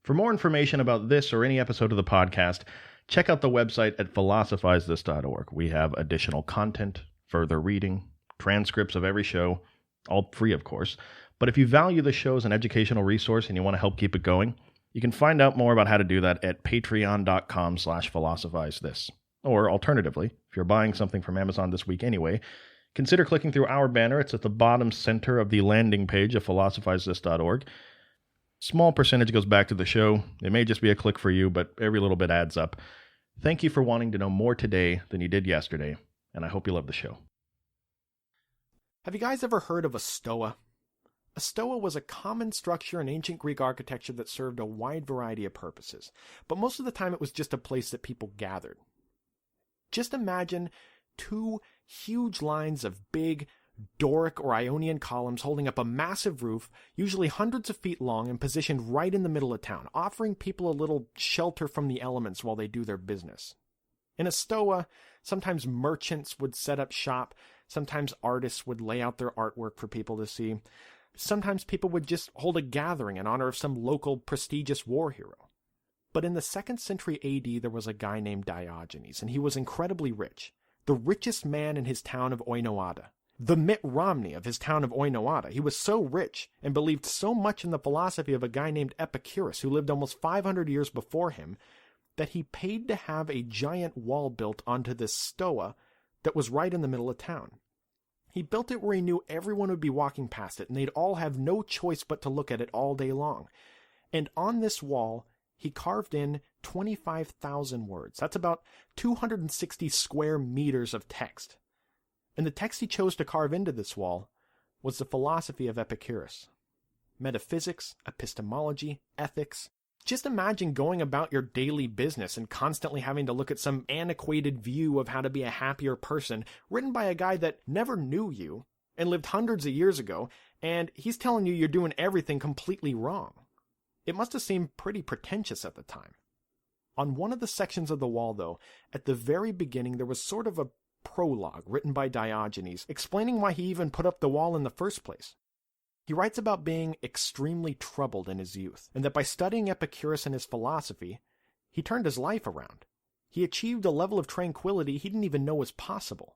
For more information about this or any episode of the podcast, check out the website at philosophizethis.org. We have additional content, further reading, transcripts of every show, all free, of course. But if you value the show as an educational resource and you want to help keep it going, you can find out more about how to do that at patreon.com/philosophizethis. Or alternatively, if you're buying something from Amazon this week anyway, consider clicking through our banner. It's at the bottom center of the landing page of philosophizethis.org. Small percentage goes back to the show. It may just be a click for you, but every little bit adds up. Thank you for wanting to know more today than you did yesterday, and I hope you love the show. Have you guys ever heard of a stoa? A stoa was a common structure in ancient Greek architecture that served a wide variety of purposes, but most of the time it was just a place that people gathered. Just imagine two huge lines of big Doric or Ionian columns holding up a massive roof, usually hundreds of feet long and positioned right in the middle of town, offering people a little shelter from the elements while they do their business. In a stoa, sometimes merchants would set up shop, sometimes artists would lay out their artwork for people to see, sometimes people would just hold a gathering in honor of some local prestigious war hero. But in the 2nd century AD, there was a guy named Diogenes, and he was incredibly rich, the richest man in his town of Oinoata. The Mitt Romney of his town of Oinoata. He was so rich and believed so much in the philosophy of a guy named Epicurus, who lived almost 500 years before him, that he paid to have a giant wall built onto this stoa that was right in the middle of town. He built it where he knew everyone would be walking past it, and they'd all have no choice but to look at it all day long. And on this wall, he carved in 25,000 words. That's about 260 square meters of text. And the text he chose to carve into this wall was the philosophy of Epicurus. Metaphysics, epistemology, ethics. Just imagine going about your daily business and constantly having to look at some antiquated view of how to be a happier person written by a guy that never knew you and lived hundreds of years ago, and he's telling you you're doing everything completely wrong. It must have seemed pretty pretentious at the time. On one of the sections of the wall, though, at the very beginning there was sort of a prologue written by Diogenes, explaining why he even put up the wall in the first place. He writes about being extremely troubled in his youth, and that by studying Epicurus and his philosophy, he turned his life around. He achieved a level of tranquility he didn't even know was possible.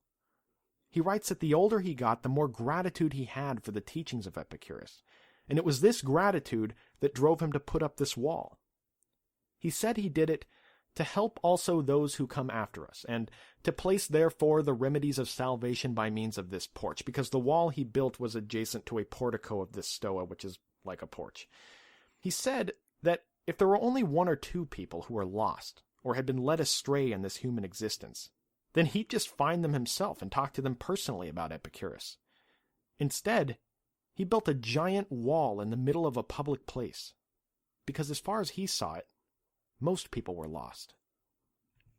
He writes that the older he got, the more gratitude he had for the teachings of Epicurus, and it was this gratitude that drove him to put up this wall. He said he did it to help also those who come after us, and to place therefore the remedies of salvation by means of this porch, because the wall he built was adjacent to a portico of this stoa, which is like a porch. He said that if there were only one or two people who were lost, or had been led astray in this human existence, then he'd just find them himself and talk to them personally about Epicurus. Instead, he built a giant wall in the middle of a public place, because as far as he saw it, most people were lost.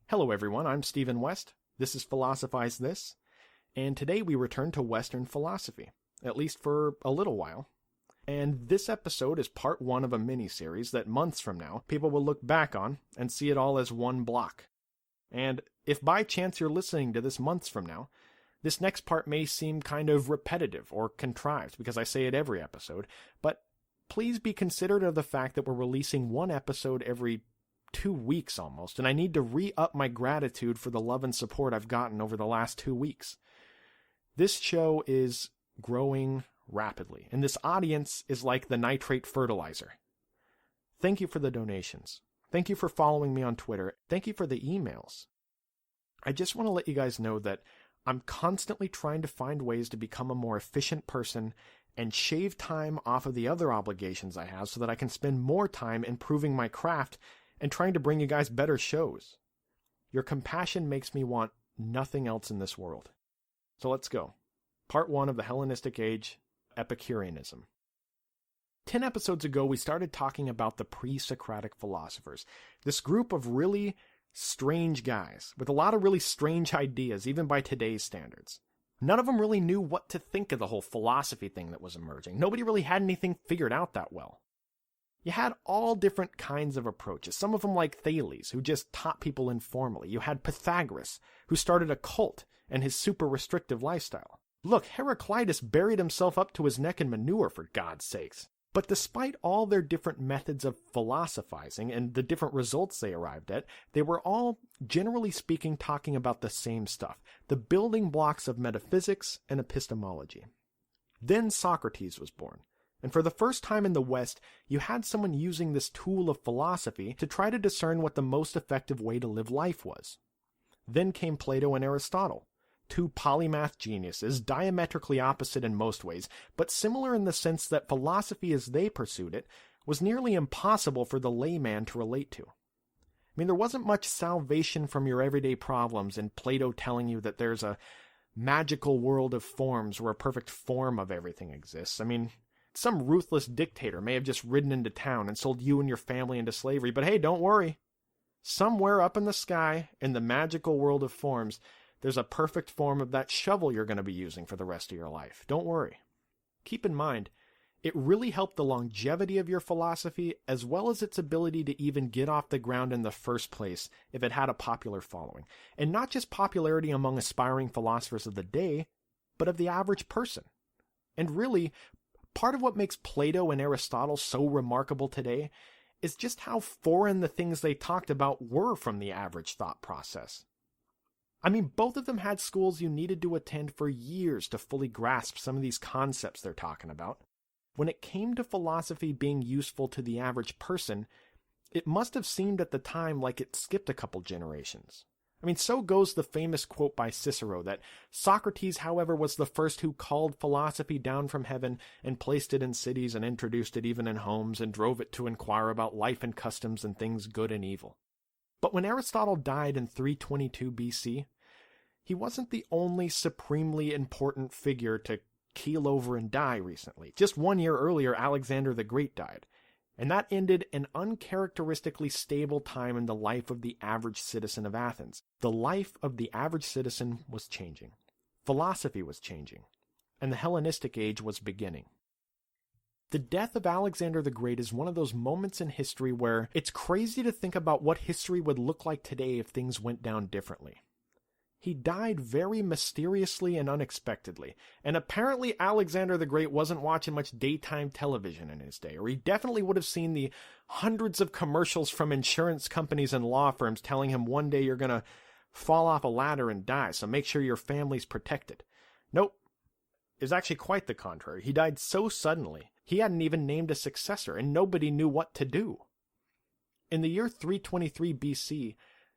Hello everyone, I'm Stephen West. This is Philosophize This, and today we return to Western philosophy, at least for a little while. And this episode is part 1 of a mini-series that months from now, people will look back on and see it all as one block. And if by chance you're listening to this months from now, this next part may seem kind of repetitive or contrived because I say it every episode, but please be considerate of the fact that we're releasing one episode every 2 weeks almost, and I need to re-up my gratitude for the love and support I've gotten over the last 2 weeks. This show is growing rapidly, and this audience is like the nitrate fertilizer. Thank you for the donations. Thank you for following me on Twitter. Thank you for the emails. I just want to let you guys know that I'm constantly trying to find ways to become a more efficient person and shave time off of the other obligations I have so that I can spend more time improving my craft and trying to bring you guys better shows. Your compassion makes me want nothing else in this world. So let's go. Part 1 of the Hellenistic Age, Epicureanism. 10 episodes ago, we started talking about the PreSocratic philosophers, this group of really strange guys with a lot of really strange ideas, even by today's standards. None of them really knew what to think of the whole philosophy thing that was emerging. Nobody really had anything figured out that well. You had all different kinds of approaches, some of them like Thales, who just taught people informally. You had Pythagoras, who started a cult and his super restrictive lifestyle. Look, Heraclitus buried himself up to his neck in manure, for God's sakes. But despite all their different methods of philosophizing and the different results they arrived at, they were all, generally speaking, talking about the same stuff, the building blocks of metaphysics and epistemology. Then Socrates was born. And for the first time in the West, you had someone using this tool of philosophy to try to discern what the most effective way to live life was. Then came Plato and Aristotle, two polymath geniuses, diametrically opposite in most ways, but similar in the sense that philosophy as they pursued it was nearly impossible for the layman to relate to. I mean, there wasn't much salvation from your everyday problems in Plato telling you that there's a magical world of forms where a perfect form of everything exists. I mean, some ruthless dictator may have just ridden into town and sold you and your family into slavery, but hey, don't worry. Somewhere up in the sky, in the magical world of forms, there's a perfect form of that shovel you're going to be using for the rest of your life. Don't worry. Keep in mind, it really helped the longevity of your philosophy as well as its ability to even get off the ground in the first place if it had a popular following. And not just popularity among aspiring philosophers of the day, but of the average person. And really, part of what makes Plato and Aristotle so remarkable today is just how foreign the things they talked about were from the average thought process. I mean, both of them had schools you needed to attend for years to fully grasp some of these concepts they're talking about. When it came to philosophy being useful to the average person, it must have seemed at the time like it skipped a couple generations. I mean, so goes the famous quote by Cicero that Socrates, however, was the first who called philosophy down from heaven and placed it in cities and introduced it even in homes and drove it to inquire about life and customs and things good and evil. But when Aristotle died in 322 BC, he wasn't the only supremely important figure to keel over and die recently. Just 1 year earlier, Alexander the Great died. And that ended an uncharacteristically stable time in the life of the average citizen of Athens. The life of the average citizen was changing. Philosophy was changing. And the Hellenistic Age was beginning. The death of Alexander the Great is one of those moments in history where it's crazy to think about what history would look like today if things went down differently. He died very mysteriously and unexpectedly, and apparently Alexander the Great wasn't watching much daytime television in his day, or he definitely would have seen the hundreds of commercials from insurance companies and law firms telling him one day you're going to fall off a ladder and die, so make sure your family's protected. Nope. It was actually quite the contrary. He died so suddenly, he hadn't even named a successor, and nobody knew what to do. In the year 323 BC,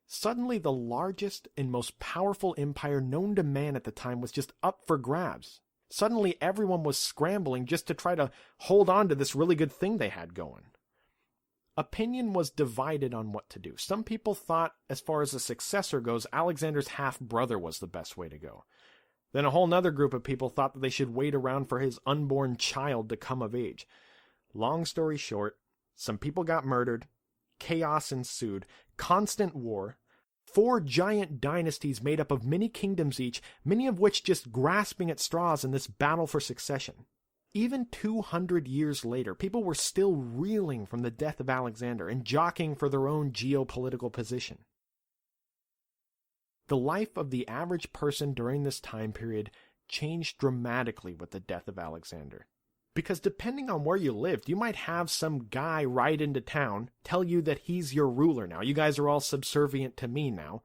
suddenly the largest and most powerful empire known to man at the time was just up for grabs. Suddenly everyone was scrambling just to try to hold on to this really good thing they had going. Opinion was divided on what to do. Some people thought, as far as a successor goes, Alexander's half-brother was the best way to go. Then a whole nother group of people thought that they should wait around for his unborn child to come of age. Long story short, some people got murdered, chaos ensued, constant war, 4 giant dynasties made up of many kingdoms each, many of which just grasping at straws in this battle for succession. Even 200 years later, people were still reeling from the death of Alexander and jockeying for their own geopolitical position. The life of the average person during this time period changed dramatically with the death of Alexander. Because depending on where you lived, you might have some guy ride into town, tell you that he's your ruler now. You guys are all subservient to me now.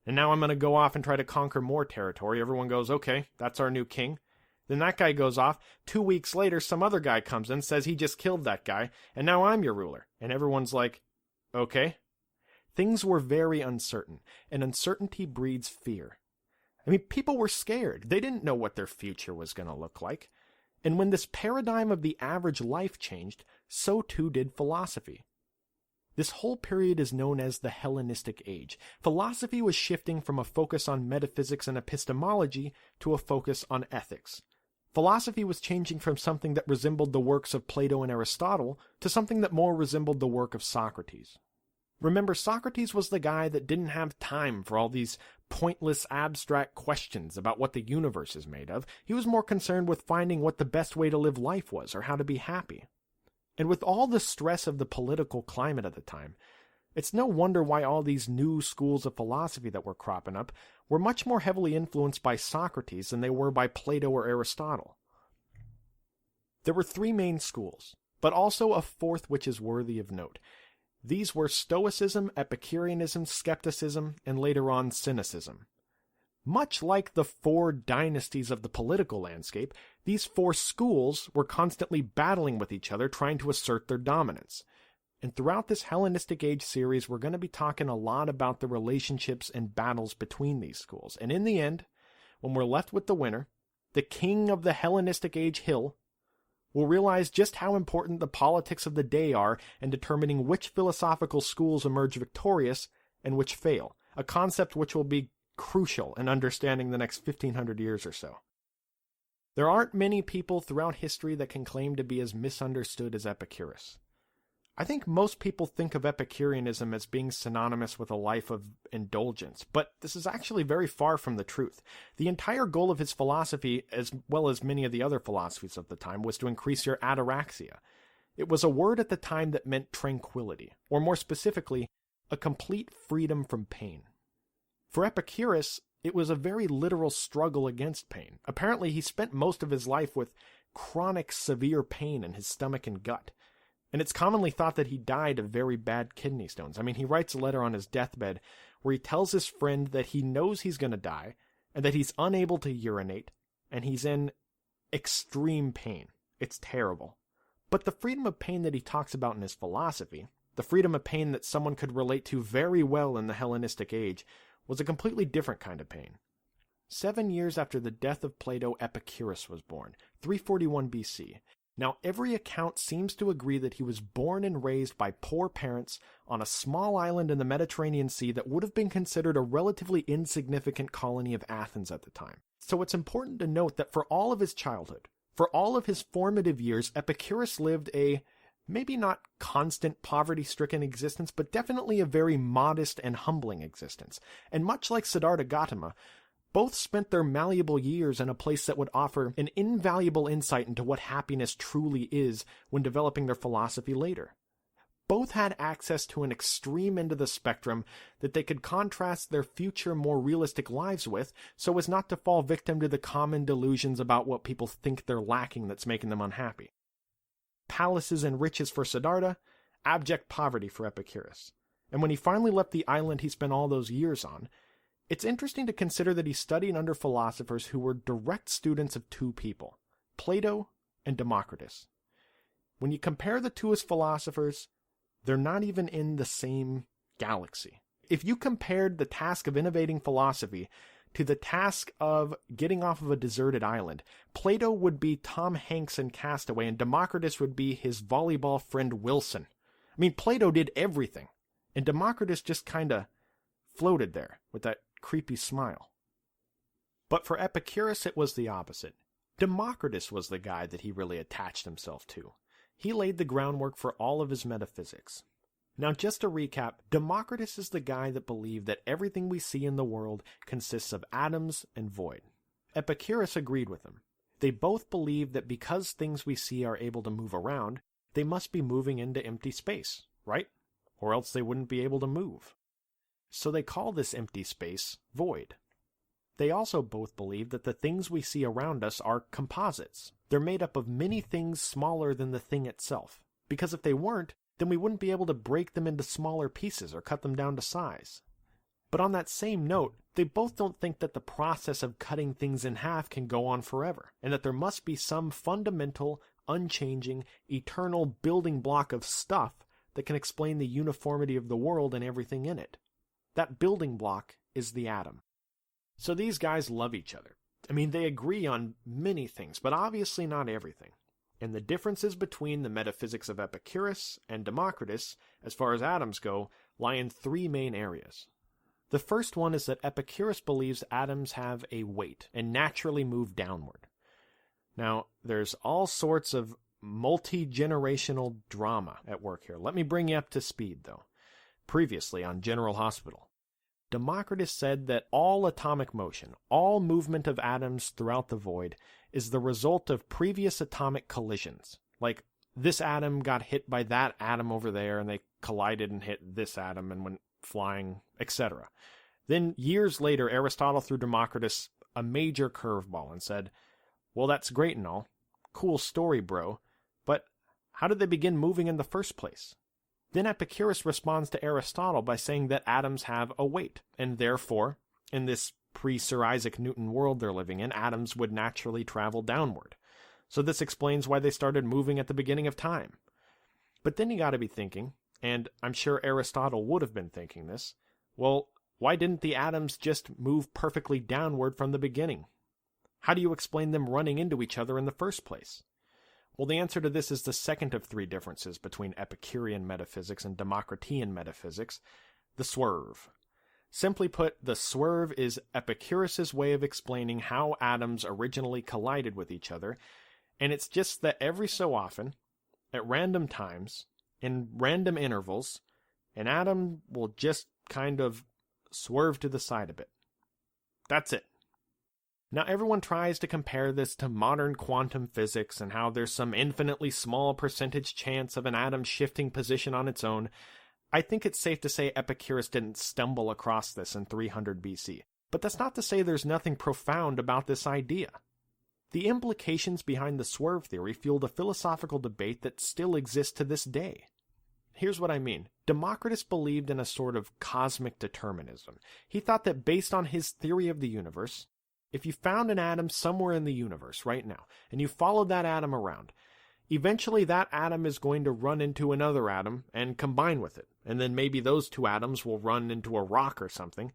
And now I'm going to go off and try to conquer more territory. Everyone goes, okay, that's our new king. Then that guy goes off. 2 weeks later, some other guy comes in, says he just killed that guy, and now I'm your ruler. And everyone's like, okay. Things were very uncertain, and uncertainty breeds fear. I mean, people were scared. They didn't know what their future was going to look like. And when this paradigm of the average life changed, so too did philosophy. This whole period is known as the Hellenistic Age. Philosophy was shifting from a focus on metaphysics and epistemology to a focus on ethics. Philosophy was changing from something that resembled the works of Plato and Aristotle to something that more resembled the work of Socrates. Remember, Socrates was the guy that didn't have time for all these pointless abstract questions about what the universe is made of. He was more concerned with finding what the best way to live life was, or how to be happy. And with all the stress of the political climate at the time, it's no wonder why all these new schools of philosophy that were cropping up were much more heavily influenced by Socrates than they were by Plato or Aristotle. There were 3 main schools: but also a fourth which is worthy of note. These were Stoicism, Epicureanism, Skepticism, and later on Cynicism. Much like the four dynasties of the political landscape, these four schools were constantly battling with each other, trying to assert their dominance. And throughout this Hellenistic Age series, we're going to be talking a lot about the relationships and battles between these schools. And in the end, when we're left with the winner, the king of the Hellenistic Age hill, we'll realize just how important the politics of the day are in determining which philosophical schools emerge victorious and which fail, a concept which will be crucial in understanding the next 1500 years or so. There aren't many people throughout history that can claim to be as misunderstood as Epicurus. I think most people think of Epicureanism as being synonymous with a life of indulgence, but this is actually very far from the truth. The entire goal of his philosophy, as well as many of the other philosophies of the time, was to increase your ataraxia. It was a word at the time that meant tranquility, or more specifically, a complete freedom from pain. For Epicurus, it was a very literal struggle against pain. Apparently, he spent most of his life with chronic severe pain in his stomach and gut. And it's commonly thought that he died of very bad kidney stones. I mean, he writes a letter on his deathbed where he tells his friend that he knows he's going to die and that he's unable to urinate and he's in extreme pain. It's terrible. But the freedom of pain that he talks about in his philosophy, the freedom of pain that someone could relate to very well in the Hellenistic Age, was a completely different kind of pain. 7 years after the death of Plato, Epicurus was born, 341 BC. Now, every account seems to agree that he was born and raised by poor parents on a small island in the Mediterranean Sea that would have been considered a relatively insignificant colony of Athens at the time. So it's important to note that for all of his childhood, for all of his formative years, Epicurus lived a maybe not constant poverty-stricken existence, but definitely a very modest and humbling existence. And much like Siddhartha Gautama, both spent their malleable years in a place that would offer an invaluable insight into what happiness truly is when developing their philosophy later. Both had access to an extreme end of the spectrum that they could contrast their future more realistic lives with so as not to fall victim to the common delusions about what people think they're lacking that's making them unhappy. Palaces and riches for Siddhartha, abject poverty for Epicurus. And when he finally left the island he spent all those years on, it's interesting to consider that he studied under philosophers who were direct students of two people, Plato and Democritus. When you compare the two as philosophers, they're not even in the same galaxy. If you compared the task of innovating philosophy to the task of getting off of a deserted island, Plato would be Tom Hanks in Castaway, and Democritus would be his volleyball friend Wilson. I mean, Plato did everything, and Democritus just kind of floated there with that creepy smile. But for Epicurus, it was the opposite. Democritus was the guy that he really attached himself to. He laid the groundwork for all of his metaphysics. Now, just to recap, Democritus is the guy that believed that everything we see in the world consists of atoms and void. Epicurus agreed with him. They both believed that because things we see are able to move around, they must be moving into empty space, right? Or else they wouldn't be able to move. So they call this empty space void. They also both believe that the things we see around us are composites. They're made up of many things smaller than the thing itself. Because if they weren't, then we wouldn't be able to break them into smaller pieces or cut them down to size. But on that same note, they both don't think that the process of cutting things in half can go on forever, and that there must be some fundamental, unchanging, eternal building block of stuff that can explain the uniformity of the world and everything in it. That building block is the atom. So these guys love each other. I mean, they agree on many things, but obviously not everything. And the differences between the metaphysics of Epicurus and Democritus, as far as atoms go, lie in three main areas. The first one is that Epicurus believes atoms have a weight and naturally move downward. Now, there's all sorts of multi-generational drama at work here. Let me bring you up to speed, though. Previously on General Hospital, Democritus said that all atomic motion, all movement of atoms throughout the void, is the result of previous atomic collisions. Like, this atom got hit by that atom over there, and they collided and hit this atom and went flying, etc. Then, years later, Aristotle threw Democritus a major curveball and said, well, that's great and all. Cool story, bro. But How did they begin moving in the first place? Then Epicurus responds to Aristotle by saying that atoms have a weight, and therefore, in this pre-Sir Isaac Newton world they're living in, atoms would naturally travel downward. So this explains why they started moving at the beginning of time. But then you got to be thinking, and I'm sure Aristotle would have been thinking this, well, why didn't the atoms just move perfectly downward from the beginning? How do you explain them running into each other in the first place? Well, the answer to this is the second of three differences between Epicurean metaphysics and Democritean metaphysics, the swerve. Simply put, the swerve is Epicurus's way of explaining how atoms originally collided with each other, and it's just that every so often, at random times, in random intervals, an atom will just kind of swerve to the side a bit. That's it. Now everyone tries to compare this to modern quantum physics and how there's some infinitely small percentage chance of an atom shifting position on its own. I think it's safe to say Epicurus didn't stumble across this in 300 BC. But that's not to say there's nothing profound about this idea. The implications behind the swerve theory fueled a philosophical debate that still exists to this day. Here's what I mean. Democritus believed in a sort of cosmic determinism. He thought that based on his theory of the universe, if you found an atom somewhere in the universe right now, and you followed that atom around, eventually that atom is going to run into another atom and combine with it, and then maybe those two atoms will run into a rock or something.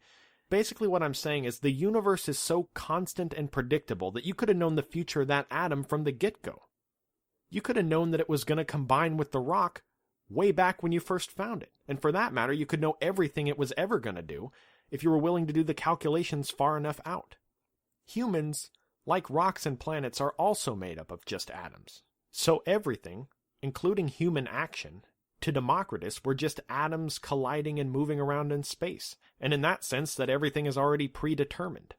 Basically what I'm saying is the universe is so constant and predictable that you could have known the future of that atom from the get-go. You could have known that it was going to combine with the rock way back when you first found it, and for that matter, you could know everything it was ever going to do if you were willing to do the calculations far enough out. Humans, like rocks and planets, are also made up of just atoms. So everything, including human action, to Democritus were just atoms colliding and moving around in space, and in that sense that everything is already predetermined.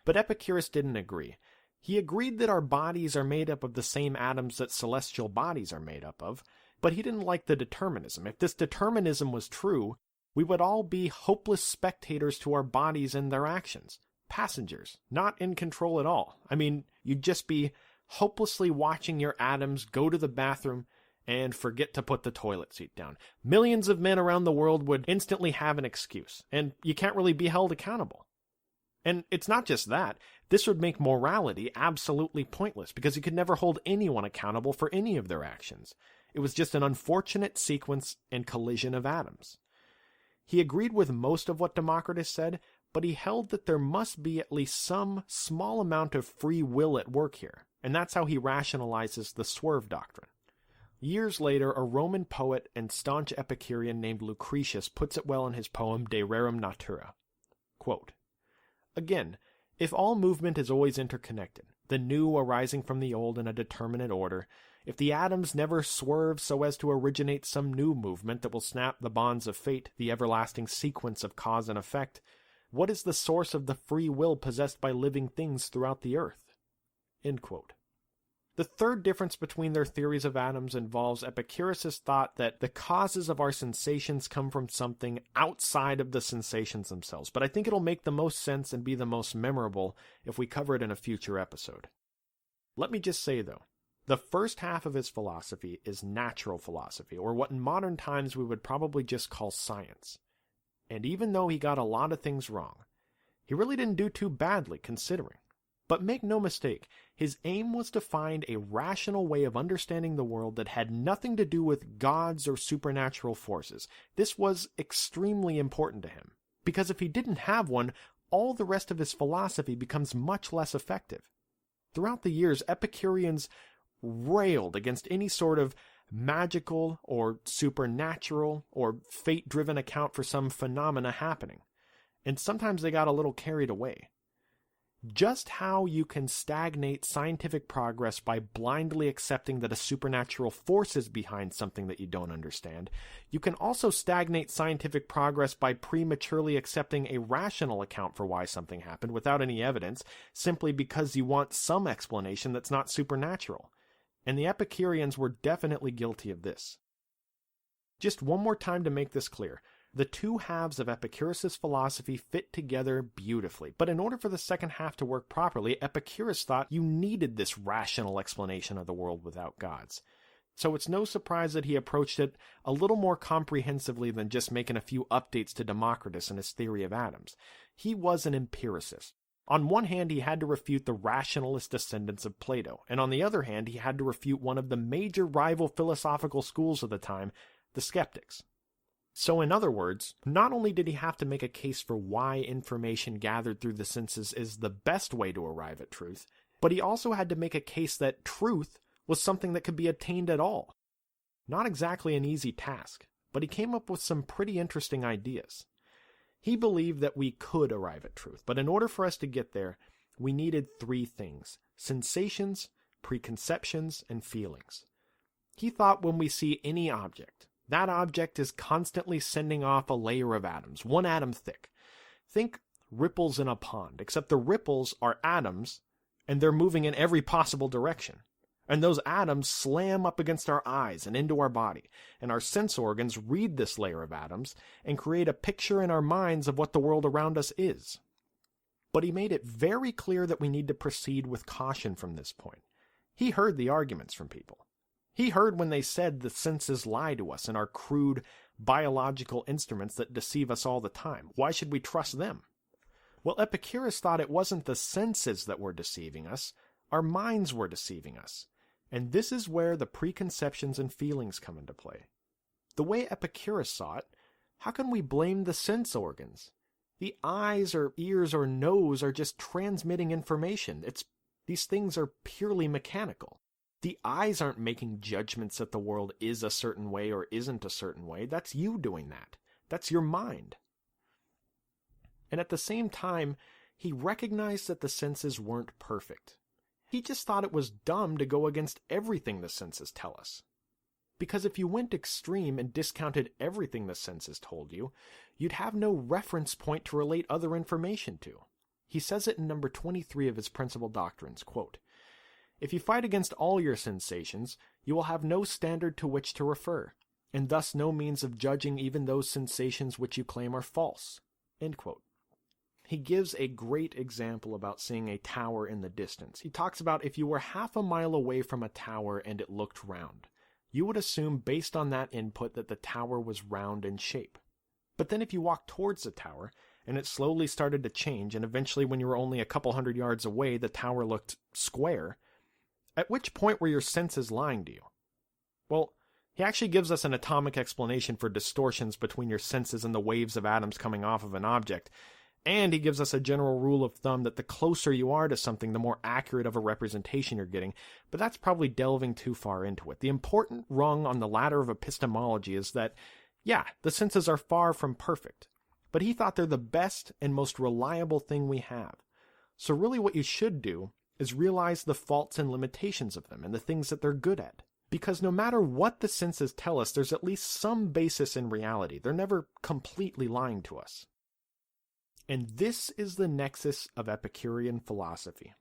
But Epicurus didn't agree. He agreed that our bodies are made up of the same atoms that celestial bodies are made up of, but he didn't like the determinism. If this determinism was true, we would all be hopeless spectators to our bodies and their actions. Passengers, not in control at all. I mean, you'd just be hopelessly watching your atoms go to the bathroom and forget to put the toilet seat down. Millions of men around the world would instantly have an excuse, and you can't really be held accountable. And it's not just that. This would make morality absolutely pointless, because you could never hold anyone accountable for any of their actions. It was just an unfortunate sequence and collision of atoms. He agreed with most of what Democritus said, but he held that there must be at least some small amount of free will at work here, and that's how he rationalizes the swerve doctrine. Years later, a Roman poet and staunch Epicurean named Lucretius puts it well in his poem De Rerum Natura. Quote, "Again, if all movement is always interconnected, the new arising from the old in a determinate order, if the atoms never swerve so as to originate some new movement that will snap the bonds of fate, the everlasting sequence of cause and effect, what is the source of the free will possessed by living things throughout the earth?" End quote. The third difference between their theories of atoms involves Epicurus' thought that the causes of our sensations come from something outside of the sensations themselves, but I think it'll make the most sense and be the most memorable if we cover it in a future episode. Let me just say, though, the first half of his philosophy is natural philosophy, or what in modern times we would probably just call science. And even though he got a lot of things wrong, he really didn't do too badly considering. But make no mistake, his aim was to find a rational way of understanding the world that had nothing to do with gods or supernatural forces. This was extremely important to him, because if he didn't have one, all the rest of his philosophy becomes much less effective. Throughout the years, Epicureans railed against any sort of magical or supernatural or fate-driven account for some phenomena happening, and sometimes they got a little carried away. Just how you can stagnate scientific progress by blindly accepting that a supernatural force is behind something that you don't understand, you can also stagnate scientific progress by prematurely accepting a rational account for why something happened without any evidence, simply because you want some explanation that's not supernatural. And the Epicureans were definitely guilty of this. Just one more time to make this clear. The two halves of Epicurus' philosophy fit together beautifully, but in order for the second half to work properly, Epicurus thought you needed this rational explanation of the world without gods. So it's no surprise that he approached it a little more comprehensively than just making a few updates to Democritus and his theory of atoms. He was an empiricist. On one hand, he had to refute the rationalist descendants of Plato, and on the other hand, he had to refute one of the major rival philosophical schools of the time, the skeptics. So in other words, not only did he have to make a case for why information gathered through the senses is the best way to arrive at truth, but he also had to make a case that truth was something that could be attained at all. Not exactly an easy task, but he came up with some pretty interesting ideas. He believed that we could arrive at truth, but in order for us to get there, we needed three things: sensations, preconceptions, and feelings. He thought when we see any object, that object is constantly sending off a layer of atoms, one atom thick. Think ripples in a pond, except the ripples are atoms, and they're moving in every possible direction. And those atoms slam up against our eyes and into our body, and our sense organs read this layer of atoms and create a picture in our minds of what the world around us is. But he made it very clear that we need to proceed with caution from this point. He heard the arguments from people. He heard when they said the senses lie to us and are crude biological instruments that deceive us all the time. Why should we trust them? Well, Epicurus thought it wasn't the senses that were deceiving us, our minds were deceiving us. And this is where the preconceptions and feelings come into play. The way Epicurus saw it, how can we blame the sense organs? The eyes or ears or nose are just transmitting information. These things are purely mechanical. The eyes aren't making judgments that the world is a certain way or isn't a certain way. That's you doing that. That's your mind. And at the same time, he recognized that the senses weren't perfect. He just thought it was dumb to go against everything the senses tell us. Because if you went extreme and discounted everything the senses told you, you'd have no reference point to relate other information to. He says it in number 23 of his Principal Doctrines, quote, "If you fight against all your sensations, you will have no standard to which to refer, and thus no means of judging even those sensations which you claim are false." End quote. He gives a great example about seeing a tower in the distance. He talks about if you were half a mile away from a tower and it looked round, you would assume based on that input that the tower was round in shape. But then if you walked towards the tower and it slowly started to change, and eventually when you were only a couple hundred yards away the tower looked square, at which point were your senses lying to you? Well, he actually gives us an atomic explanation for distortions between your senses and the waves of atoms coming off of an object. And he gives us a general rule of thumb that the closer you are to something, the more accurate of a representation you're getting, but that's probably delving too far into it. The important rung on the ladder of epistemology is that, yeah, the senses are far from perfect, but he thought they're the best and most reliable thing we have. So really what you should do is realize the faults and limitations of them and the things that they're good at. Because no matter what the senses tell us, there's at least some basis in reality. They're never completely lying to us. And this is the nexus of Epicurean philosophy.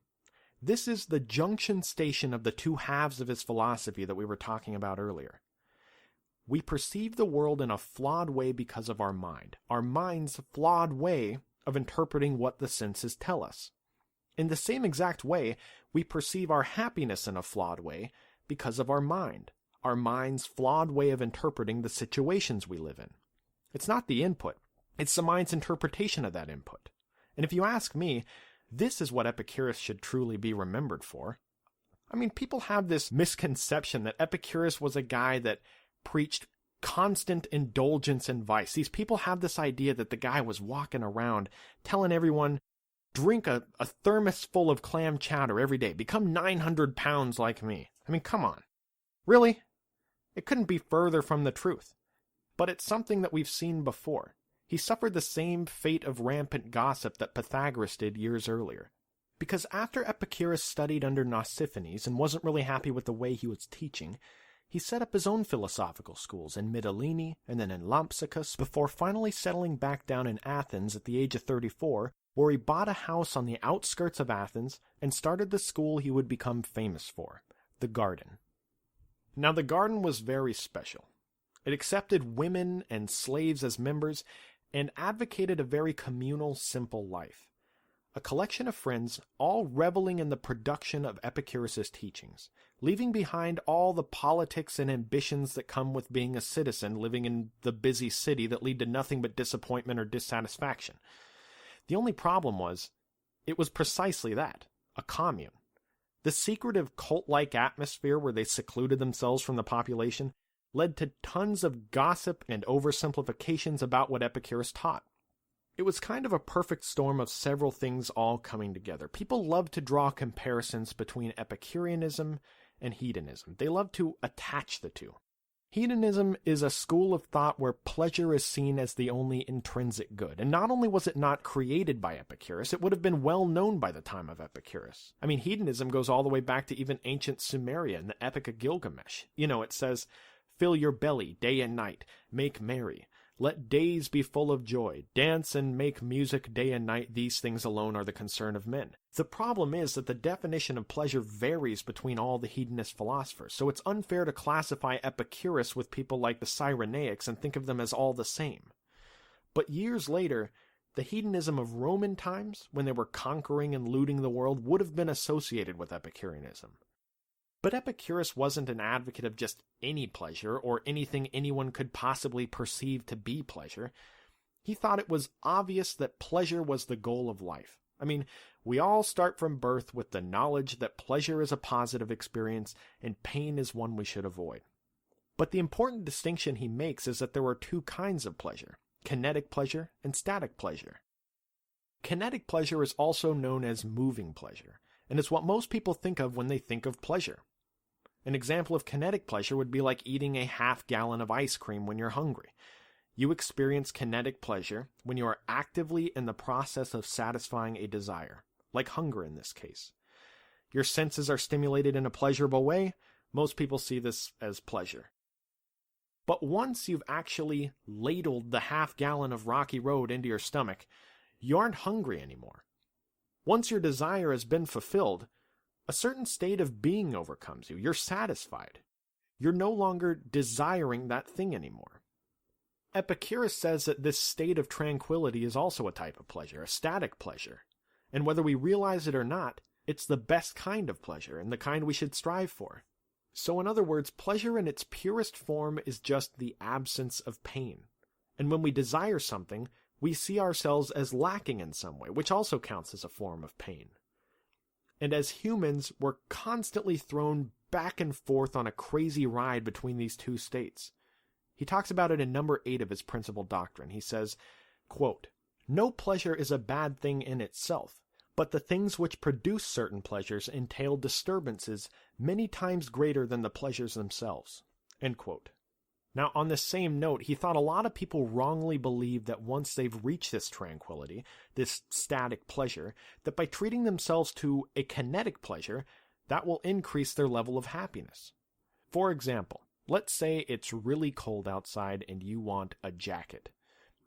This is the junction station of the two halves of his philosophy that we were talking about earlier. We perceive the world in a flawed way because of our mind. Our mind's flawed way of interpreting what the senses tell us. In the same exact way, we perceive our happiness in a flawed way because of our mind. Our mind's flawed way of interpreting the situations we live in. It's not the input. It's the mind's interpretation of that input. And if you ask me, this is what Epicurus should truly be remembered for. I mean, people have this misconception that Epicurus was a guy that preached constant indulgence in vice. These people have this idea that the guy was walking around telling everyone, drink a thermos full of clam chowder every day, become 900 pounds like me. I mean, come on. Really? It couldn't be further from the truth. But it's something that we've seen before. He suffered the same fate of rampant gossip that Pythagoras did years earlier. Because after Epicurus studied under Nausiphanes and wasn't really happy with the way he was teaching, he set up his own philosophical schools in Mytilene and then in Lampsacus before finally settling back down in Athens at the age of 34, where he bought a house on the outskirts of Athens and started the school he would become famous for, the Garden. Now the Garden was very special. It accepted women and slaves as members and advocated a very communal, simple life. a collection of friends all reveling in the production of Epicurus' teachings, leaving behind all the politics and ambitions that come with being a citizen living in the busy city that lead to nothing but disappointment or dissatisfaction. The only problem was, it was precisely that, a commune. The secretive cult-like atmosphere where they secluded themselves from the population led to tons of gossip and oversimplifications about what Epicurus taught. It was kind of a perfect storm of several things all coming together. People love to draw comparisons between Epicureanism and hedonism. They love to attach the two. Hedonism is a school of thought where pleasure is seen as the only intrinsic good. And not only was it not created by Epicurus, it would have been well known by the time of Epicurus. I mean, hedonism goes all the way back to even ancient Sumeria in the Epic of Gilgamesh. You know, it says, "Fill your belly day and night, make merry. Let days be full of joy. Dance and make music day and night. These things alone are the concern of men." The problem is that the definition of pleasure varies between all the hedonist philosophers, so it's unfair to classify Epicurus with people like the Cyrenaics and think of them as all the same. But years later, the hedonism of Roman times, when they were conquering and looting the world, would have been associated with Epicureanism. But Epicurus wasn't an advocate of just any pleasure or anything anyone could possibly perceive to be pleasure. He thought it was obvious that pleasure was the goal of life. I mean, we all start from birth with the knowledge that pleasure is a positive experience and pain is one we should avoid. But the important distinction he makes is that there are two kinds of pleasure: kinetic pleasure and static pleasure. Kinetic pleasure is also known as moving pleasure, and it's what most people think of when they think of pleasure. An example of kinetic pleasure would be like eating a half-gallon of ice cream when you're hungry. You experience kinetic pleasure when you are actively in the process of satisfying a desire, like hunger in this case. Your senses are stimulated in a pleasurable way. Most people see this as pleasure. But once you've actually ladled the half-gallon of Rocky Road into your stomach, you aren't hungry anymore. Once your desire has been fulfilled, a certain state of being overcomes you. You're satisfied. You're no longer desiring that thing anymore. Epicurus says that this state of tranquility is also a type of pleasure, a static pleasure. And whether we realize it or not, it's the best kind of pleasure and the kind we should strive for. So in other words, pleasure in its purest form is just the absence of pain. And when we desire something, we see ourselves as lacking in some way, which also counts as a form of pain. And as humans, we're constantly thrown back and forth on a crazy ride between these two states. He talks about it in number 8 of his principal doctrine. He says, quote, "No pleasure is a bad thing in itself, but the things which produce certain pleasures entail disturbances many times greater than the pleasures themselves." End quote. Now, on the same note, he thought a lot of people wrongly believe that once they've reached this tranquility, this static pleasure, that by treating themselves to a kinetic pleasure, that will increase their level of happiness. For example, let's say it's really cold outside and you want a jacket.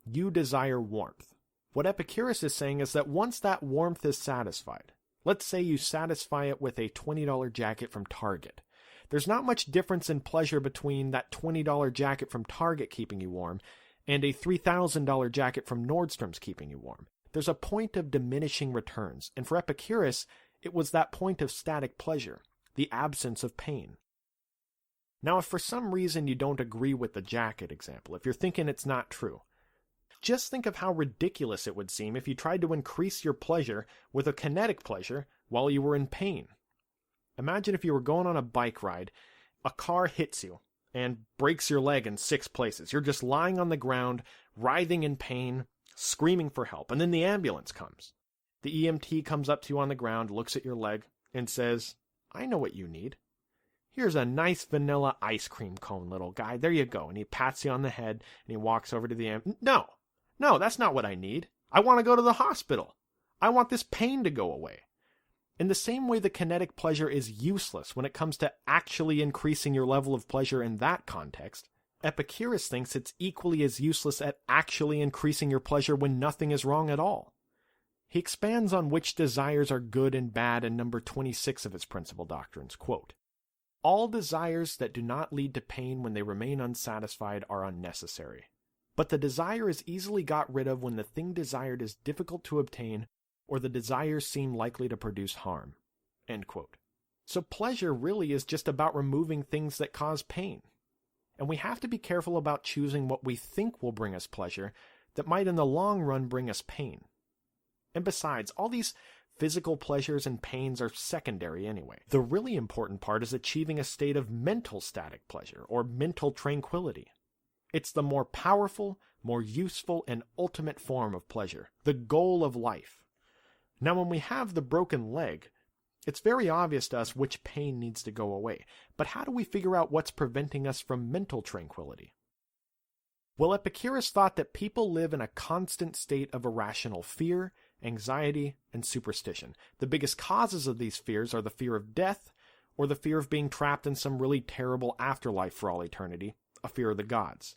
You desire warmth. What Epicurus is saying is that once that warmth is satisfied, let's say you satisfy it with a $20 jacket from Target. There's not much difference in pleasure between that $20 jacket from Target keeping you warm and a $3,000 jacket from Nordstrom's keeping you warm. There's a point of diminishing returns, and for Epicurus, it was that point of static pleasure, the absence of pain. Now, if for some reason you don't agree with the jacket example, if you're thinking it's not true, just think of how ridiculous it would seem if you tried to increase your pleasure with a kinetic pleasure while you were in pain. Imagine if you were going on a bike ride, a car hits you and breaks your leg in 6 places. You're just lying on the ground, writhing in pain, screaming for help, and then the ambulance comes. The EMT comes up to you on the ground, looks at your leg, and says, "I know what you need. Here's a nice vanilla ice cream cone, little guy. There you go." And he pats you on the head, and he walks over to the ambulance. No, that's not what I need. I want to go to the hospital. I want this pain to go away. In the same way, the kinetic pleasure is useless when it comes to actually increasing your level of pleasure in that context. Epicurus thinks it's equally as useless at actually increasing your pleasure when nothing is wrong at all. He expands on which desires are good and bad in number 26 of his principal doctrines. Quote, "All desires that do not lead to pain when they remain unsatisfied are unnecessary. But the desire is easily got rid of when the thing desired is difficult to obtain or the desires seem likely to produce harm." End quote. So pleasure really is just about removing things that cause pain. And we have to be careful about choosing what we think will bring us pleasure that might in the long run bring us pain. And besides, all these physical pleasures and pains are secondary anyway. The really important part is achieving a state of mental static pleasure, or mental tranquility. It's the more powerful, more useful, and ultimate form of pleasure, the goal of life. Now, when we have the broken leg, it's very obvious to us which pain needs to go away. But how do we figure out what's preventing us from mental tranquility? Well, Epicurus thought that people live in a constant state of irrational fear, anxiety, and superstition. The biggest causes of these fears are the fear of death, or the fear of being trapped in some really terrible afterlife for all eternity, a fear of the gods.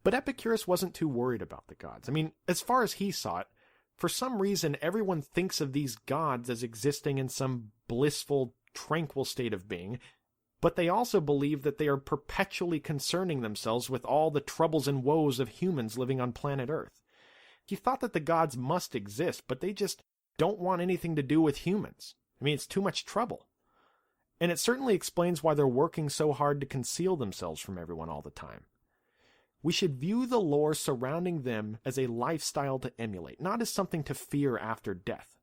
But Epicurus wasn't too worried about the gods. I mean, as far as he saw it, for some reason everyone thinks of these gods as existing in some blissful, tranquil state of being, but they also believe that they are perpetually concerning themselves with all the troubles and woes of humans living on planet Earth. He thought that the gods must exist, but they just don't want anything to do with humans. I mean, it's too much trouble. And it certainly explains why they're working so hard to conceal themselves from everyone all the time. We should view the lore surrounding them as a lifestyle to emulate, not as something to fear after death.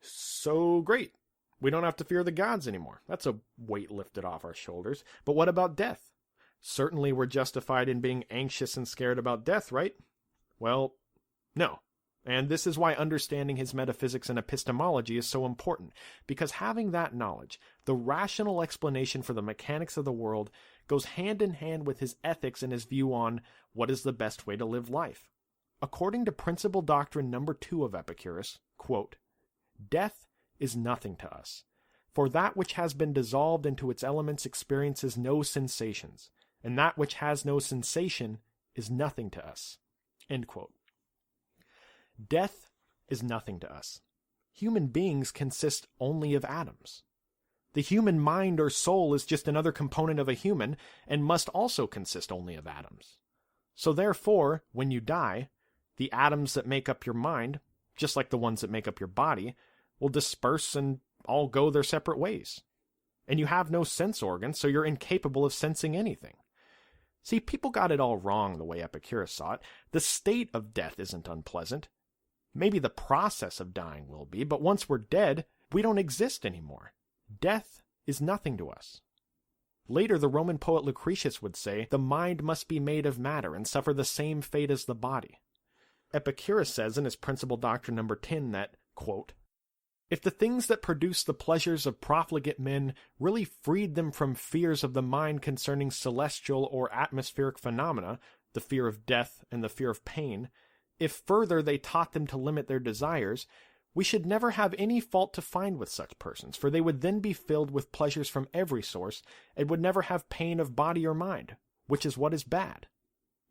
So great. We don't have to fear the gods anymore. That's a weight lifted off our shoulders. But what about death? Certainly we're justified in being anxious and scared about death, right? Well, no. And this is why understanding his metaphysics and epistemology is so important, because having that knowledge, the rational explanation for the mechanics of the world, goes hand in hand with his ethics and his view on what is the best way to live life. According to principal doctrine number 2 of Epicurus, quote, "Death is nothing to us, for that which has been dissolved into its elements experiences no sensations, and that which has no sensation is nothing to us." End quote. Death is nothing to us. Human beings consist only of atoms. The human mind or soul is just another component of a human and must also consist only of atoms. So therefore, when you die, the atoms that make up your mind, just like the ones that make up your body, will disperse and all go their separate ways. And you have no sense organs, so you're incapable of sensing anything. See, people got it all wrong the way Epicurus saw it. The state of death isn't unpleasant. Maybe the process of dying will be, but once we're dead, we don't exist anymore. Death is nothing to us. Later, the Roman poet Lucretius would say, the mind must be made of matter and suffer the same fate as the body. Epicurus says in his principal doctrine number 10 that, quote, "If the things that produce the pleasures of profligate men really freed them from fears of the mind concerning celestial or atmospheric phenomena, the fear of death and the fear of pain, if further they taught them to limit their desires, we should never have any fault to find with such persons, for they would then be filled with pleasures from every source, and would never have pain of body or mind, which is what is bad."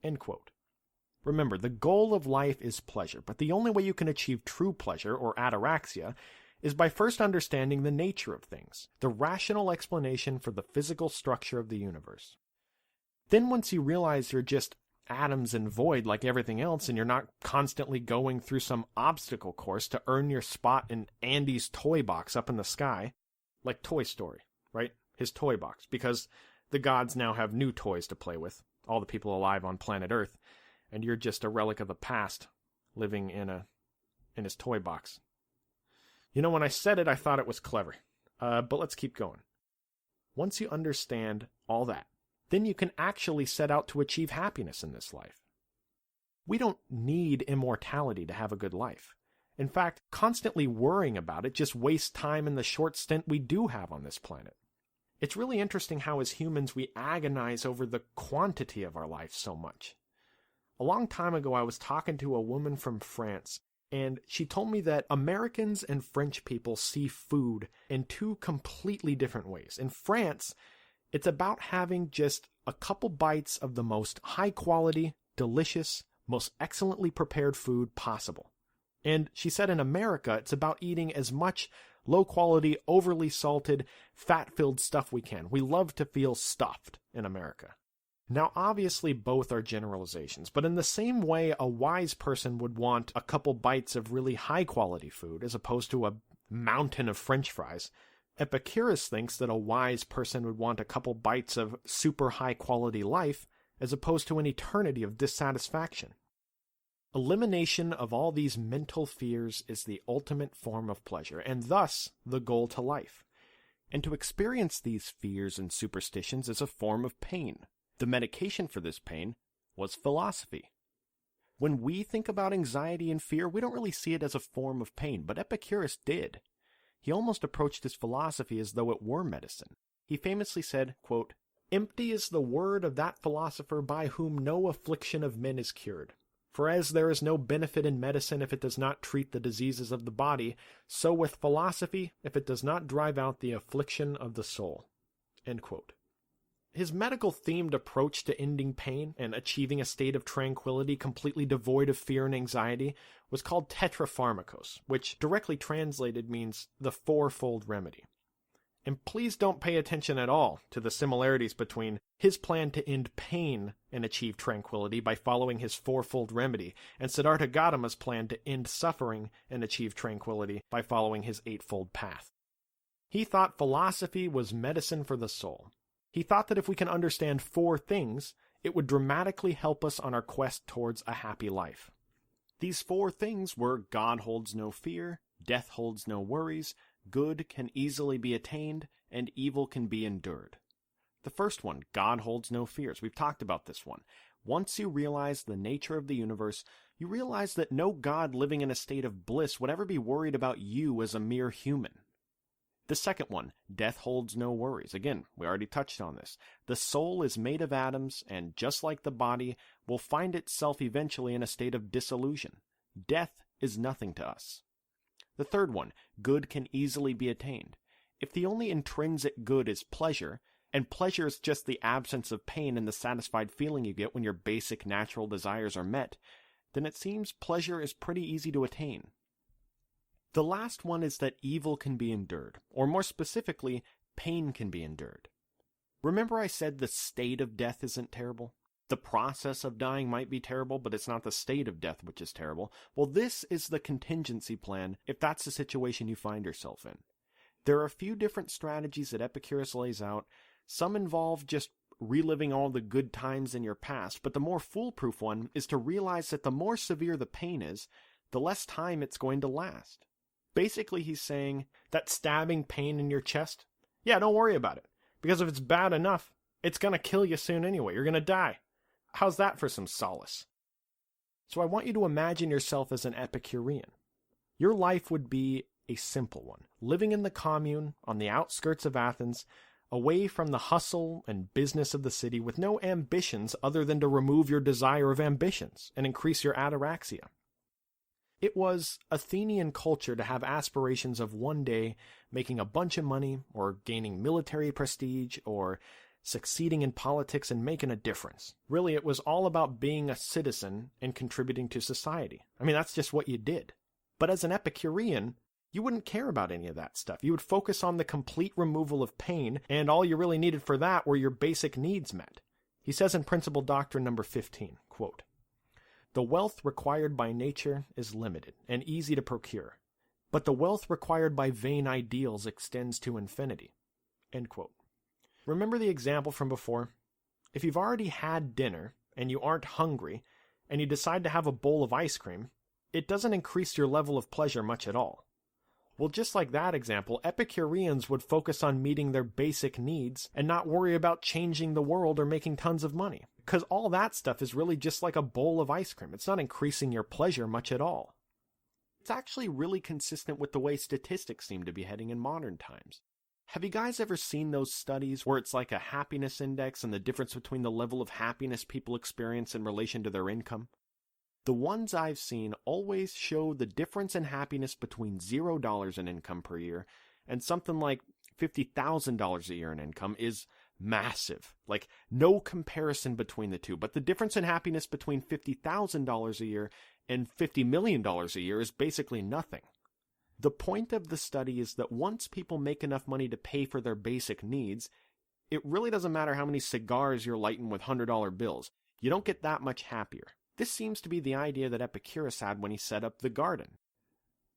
End quote. Remember, the goal of life is pleasure, but the only way you can achieve true pleasure, or ataraxia, is by first understanding the nature of things, the rational explanation for the physical structure of the universe. Then once you realize you're just atoms and void like everything else, and you're not constantly going through some obstacle course to earn your spot in Andy's toy box up in the sky, like Toy Story, right? His toy box, because the gods now have new toys to play with, all the people alive on planet Earth, and you're just a relic of the past living in his toy box. You know, when I said it, I thought it was clever, but let's keep going. Once you understand all that, then you can actually set out to achieve happiness in this life. We don't need immortality to have a good life. In fact, constantly worrying about it just wastes time in the short stint we do have on this planet. It's really interesting how as humans we agonize over the quantity of our life so much. A long time ago I was talking to a woman from France, and she told me that Americans and French people see food in 2 completely different ways. In France, it's about having just a couple bites of the most high-quality, delicious, most excellently prepared food possible. And she said in America, it's about eating as much low-quality, overly salted, fat-filled stuff we can. We love to feel stuffed in America. Now, obviously, both are generalizations, but in the same way a wise person would want a couple bites of really high-quality food as opposed to a mountain of French fries, Epicurus thinks that a wise person would want a couple bites of super high-quality life as opposed to an eternity of dissatisfaction. Elimination of all these mental fears is the ultimate form of pleasure, and thus the goal to life. And to experience these fears and superstitions is a form of pain. The medication for this pain was philosophy. When we think about anxiety and fear, we don't really see it as a form of pain, but Epicurus did. He almost approached his philosophy as though it were medicine. He famously said, quote, "Empty is the word of that philosopher by whom no affliction of men is cured. For as there is no benefit in medicine if it does not treat the diseases of the body, so with philosophy if it does not drive out the affliction of the soul." End quote. His medical-themed approach to ending pain and achieving a state of tranquility completely devoid of fear and anxiety was called tetrapharmakos, which directly translated means the fourfold remedy. And please don't pay attention at all to the similarities between his plan to end pain and achieve tranquility by following his fourfold remedy, and Siddhartha Gautama's plan to end suffering and achieve tranquility by following his eightfold path. He thought philosophy was medicine for the soul. He thought that if we can understand four things, it would dramatically help us on our quest towards a happy life. These four things were God holds no fear, death holds no worries, good can easily be attained, and evil can be endured. The first one, God holds no fears. We've talked about this one. Once you realize the nature of the universe, you realize that no God living in a state of bliss would ever be worried about you as a mere human. The second one, death holds no worries. Again, we already touched on this. The soul is made of atoms, and just like the body, will find itself eventually in a state of dissolution. Death is nothing to us. The third one, good can easily be attained. If the only intrinsic good is pleasure, and pleasure is just the absence of pain and the satisfied feeling you get when your basic natural desires are met, then it seems pleasure is pretty easy to attain. The last one is that evil can be endured, or more specifically, pain can be endured. Remember I said the state of death isn't terrible? The process of dying might be terrible, but it's not the state of death which is terrible. Well, this is the contingency plan if that's the situation you find yourself in. There are a few different strategies that Epicurus lays out. Some involve just reliving all the good times in your past, but the more foolproof one is to realize that the more severe the pain is, the less time it's going to last. Basically, he's saying that stabbing pain in your chest, yeah, don't worry about it. Because if it's bad enough, it's going to kill you soon anyway. You're going to die. How's that for some solace? So I want you to imagine yourself as an Epicurean. Your life would be a simple one, living in the commune on the outskirts of Athens, away from the hustle and business of the city, with no ambitions other than to remove your desire of ambitions and increase your ataraxia. It was Athenian culture to have aspirations of one day making a bunch of money, or gaining military prestige, or succeeding in politics and making a difference. Really, it was all about being a citizen and contributing to society. I mean, that's just what you did. But as an Epicurean, you wouldn't care about any of that stuff. You would focus on the complete removal of pain, and all you really needed for that were your basic needs met. He says in Principle Doctrine number 15, quote, "The wealth required by nature is limited and easy to procure, but the wealth required by vain ideals extends to infinity." End quote. Remember the example from before? If you've already had dinner and you aren't hungry, and you decide to have a bowl of ice cream, it doesn't increase your level of pleasure much at all. Well, just like that example, Epicureans would focus on meeting their basic needs and not worry about changing the world or making tons of money. Because all that stuff is really just like a bowl of ice cream. It's not increasing your pleasure much at all. It's actually really consistent with the way statistics seem to be heading in modern times. Have you guys ever seen those studies where it's like a happiness index and the difference between the level of happiness people experience in relation to their income? The ones I've seen always show the difference in happiness between $0 in income per year and something like $50,000 a year in income is massive. Like, no comparison between the two. But the difference in happiness between $50,000 a year and $50 million a year is basically nothing. The point of the study is that once people make enough money to pay for their basic needs, It really doesn't matter how many cigars you're lighting with $100 bills. You don't get that much happier. This seems to be the idea that Epicurus had when he set up the garden.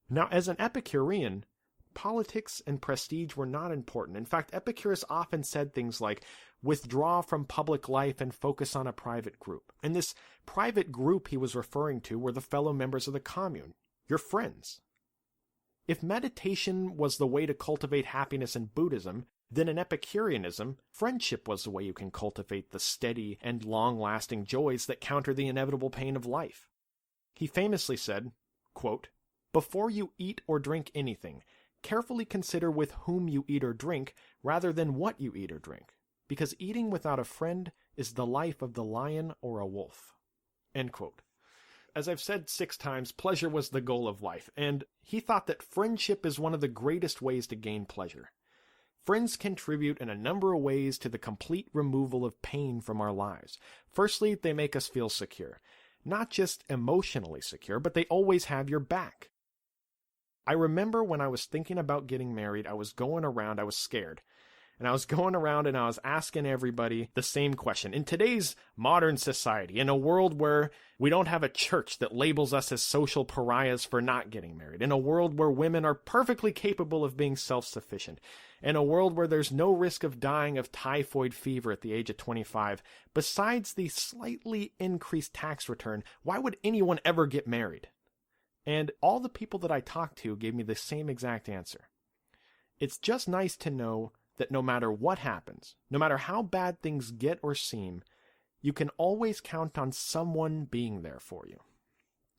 Now, as an Epicurean, politics and prestige were not important. In fact, Epicurus often said things like, withdraw from public life and focus on a private group. And this private group he was referring to were the fellow members of the commune, your friends. If meditation was the way to cultivate happiness in Buddhism, then in Epicureanism, friendship was the way you can cultivate the steady and long-lasting joys that counter the inevitable pain of life. He famously said, quote, before you eat or drink anything, carefully consider with whom you eat or drink rather than what you eat or drink, because eating without a friend is the life of the lion or a wolf. End quote. As I've said 6 times, pleasure was the goal of life, and he thought that friendship is one of the greatest ways to gain pleasure. Friends contribute in a number of ways to the complete removal of pain from our lives. Firstly, they make us feel secure. Not just emotionally secure, but they always have your back. I remember when I was thinking about getting married, I was scared. And I was going around and I was asking everybody the same question. In today's modern society, in a world where we don't have a church that labels us as social pariahs for not getting married, in a world where women are perfectly capable of being self-sufficient, in a world where there's no risk of dying of typhoid fever at the age of 25, besides the slightly increased tax return, why would anyone ever get married? And all the people that I talked to gave me the same exact answer. It's just nice to know that no matter what happens, no matter how bad things get or seem, you can always count on someone being there for you.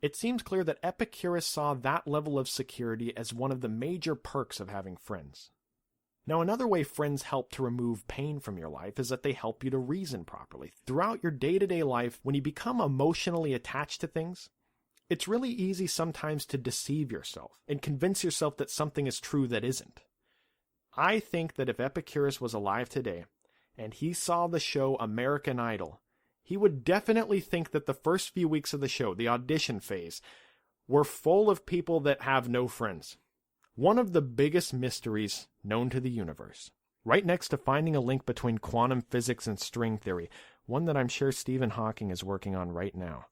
It seems clear that Epicurus saw that level of security as one of the major perks of having friends. Now, another way friends help to remove pain from your life is that they help you to reason properly. Throughout your day-to-day life, when you become emotionally attached to things, it's really easy sometimes to deceive yourself and convince yourself that something is true that isn't. I think that if Epicurus was alive today, and he saw the show American Idol, he would definitely think that the first few weeks of the show, the audition phase, were full of people that have no friends. One of the biggest mysteries known to the universe, right next to finding a link between quantum physics and string theory, one that I'm sure Stephen Hawking is working on right now,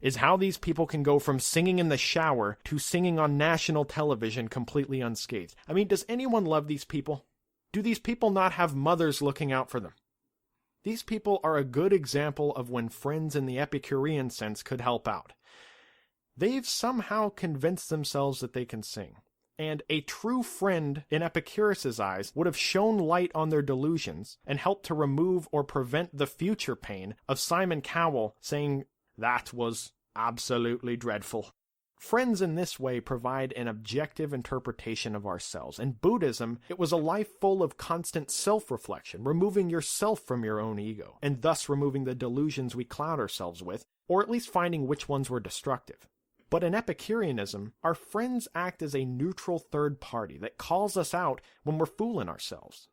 is how these people can go from singing in the shower to singing on national television completely unscathed. I mean, does anyone love these people? Do these people not have mothers looking out for them? These people are a good example of when friends in the Epicurean sense could help out. They've somehow convinced themselves that they can sing. And a true friend in Epicurus's eyes would have shone light on their delusions and helped to remove or prevent the future pain of Simon Cowell saying, "That was absolutely dreadful." Friends in this way provide an objective interpretation of ourselves. In Buddhism, it was a life full of constant self-reflection, removing yourself from your own ego, and thus removing the delusions we cloud ourselves with, or at least finding which ones were destructive. But in Epicureanism, our friends act as a neutral third party that calls us out when we're fooling ourselves.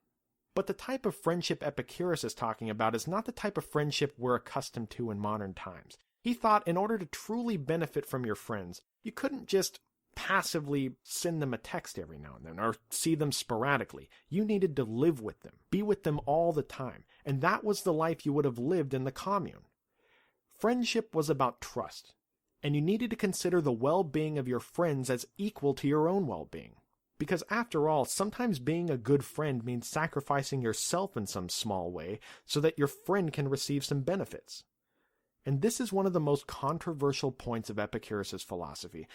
But the type of friendship Epicurus is talking about is not the type of friendship we're accustomed to in modern times. He thought in order to truly benefit from your friends, you couldn't just passively send them a text every now and then or see them sporadically. You needed to live with them, be with them all the time, and that was the life you would have lived in the commune. Friendship was about trust, and you needed to consider the well-being of your friends as equal to your own well-being. Because after all, sometimes being a good friend means sacrificing yourself in some small way so that your friend can receive some benefits. And this is one of the most controversial points of Epicurus's philosophy,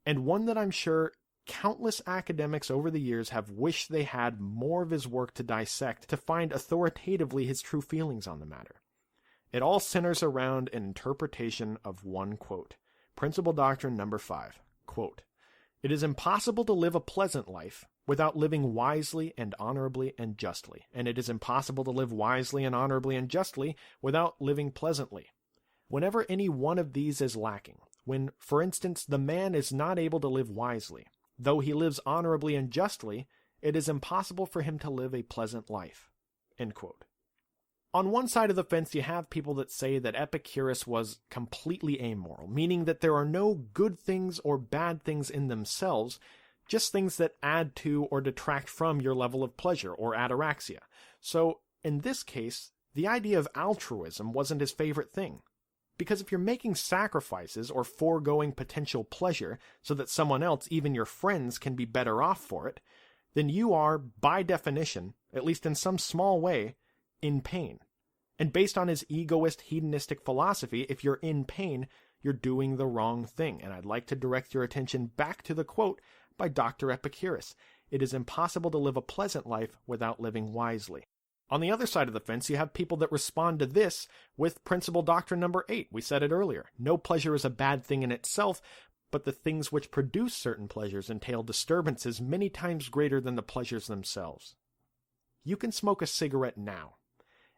and one that I'm sure countless academics over the years have wished they had more of his work to dissect to find authoritatively his true feelings on the matter. It all centers around an interpretation of one quote. Principal Doctrine number 5, quote, "It is impossible to live a pleasant life without living wisely and honorably and justly, and it is impossible to live wisely and honorably and justly without living pleasantly. Whenever any one of these is lacking, when, for instance, the man is not able to live wisely, though he lives honorably and justly, it is impossible for him to live a pleasant life." End quote. On one side of the fence, you have people that say that Epicurus was completely amoral, meaning that there are no good things or bad things in themselves, just things that add to or detract from your level of pleasure or ataraxia. So In this case, the idea of altruism wasn't his favorite thing. Because if you're making sacrifices or foregoing potential pleasure so that someone else, even your friends, can be better off for it, then you are, by definition, at least in some small way, in pain. And based on his egoist hedonistic philosophy, if you're in pain, you're doing the wrong thing. And I'd like to direct your attention back to the quote by Dr. Epicurus. It is impossible to live a pleasant life without living wisely. On the other side of the fence, you have people that respond to this with principle doctrine number 8. We said it earlier. No pleasure is a bad thing in itself, but the things which produce certain pleasures entail disturbances many times greater than the pleasures themselves. You can smoke a cigarette now,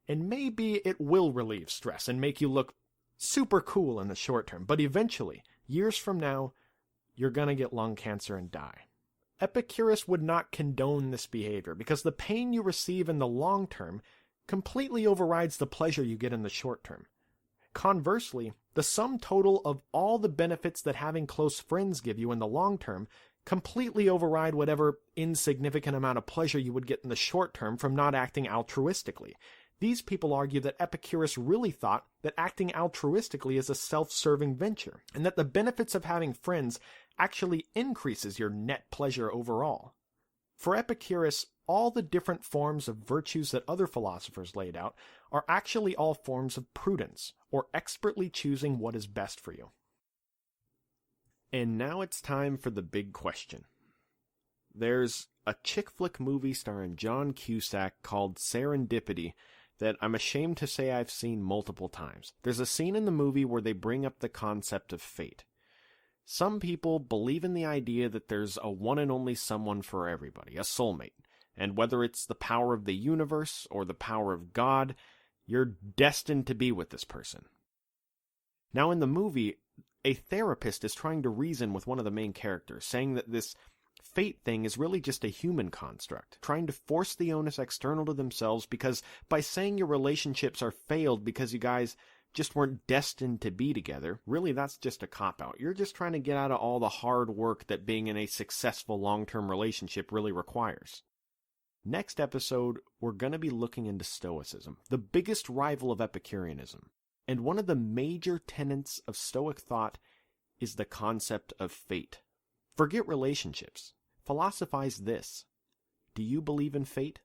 and maybe it will relieve stress and make you look super cool in the short term, but eventually, years from now, you're gonna get lung cancer and die. Epicurus would not condone this behavior because the pain you receive in the long term completely overrides the pleasure you get in the short term. Conversely, the sum total of all the benefits that having close friends give you in the long term completely override whatever insignificant amount of pleasure you would get in the short term from not acting altruistically. These people argue that Epicurus really thought that acting altruistically is a self-serving venture, and that the benefits of having friends actually increases your net pleasure overall. For Epicurus, all the different forms of virtues that other philosophers laid out are actually all forms of prudence, or expertly choosing what is best for you. And now it's time for the big question. There's a chick flick movie starring John Cusack called Serendipity that I'm ashamed to say I've seen multiple times. There's a scene in the movie where they bring up the concept of fate. Some people believe in the idea that there's a one and only someone for everybody, a soulmate. And whether it's the power of the universe or the power of God, you're destined to be with this person. Now in the movie, a therapist is trying to reason with one of the main characters, saying that this fate thing is really just a human construct, trying to force the onus external to themselves because by saying your relationships are failed because you guys just weren't destined to be together, really that's just a cop-out. You're just trying to get out of all the hard work that being in a successful long-term relationship really requires. Next episode, we're going to be looking into Stoicism, the biggest rival of Epicureanism. And one of the major tenets of Stoic thought is the concept of fate. Forget relationships. Philosophize this. Do you believe in fate?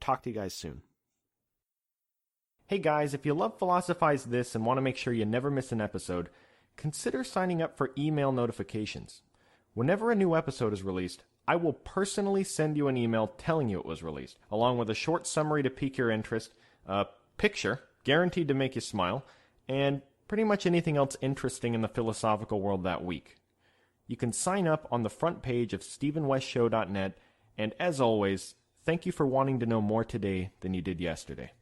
Talk to you guys soon. Hey guys, if you love Philosophize This and want to make sure you never miss an episode, consider signing up for email notifications. Whenever a new episode is released, I will personally send you an email telling you it was released, along with a short summary to pique your interest, a picture, guaranteed to make you smile, and pretty much anything else interesting in the philosophical world that week. You can sign up on the front page of StephenWestShow.net, and as always, thank you for wanting to know more today than you did yesterday.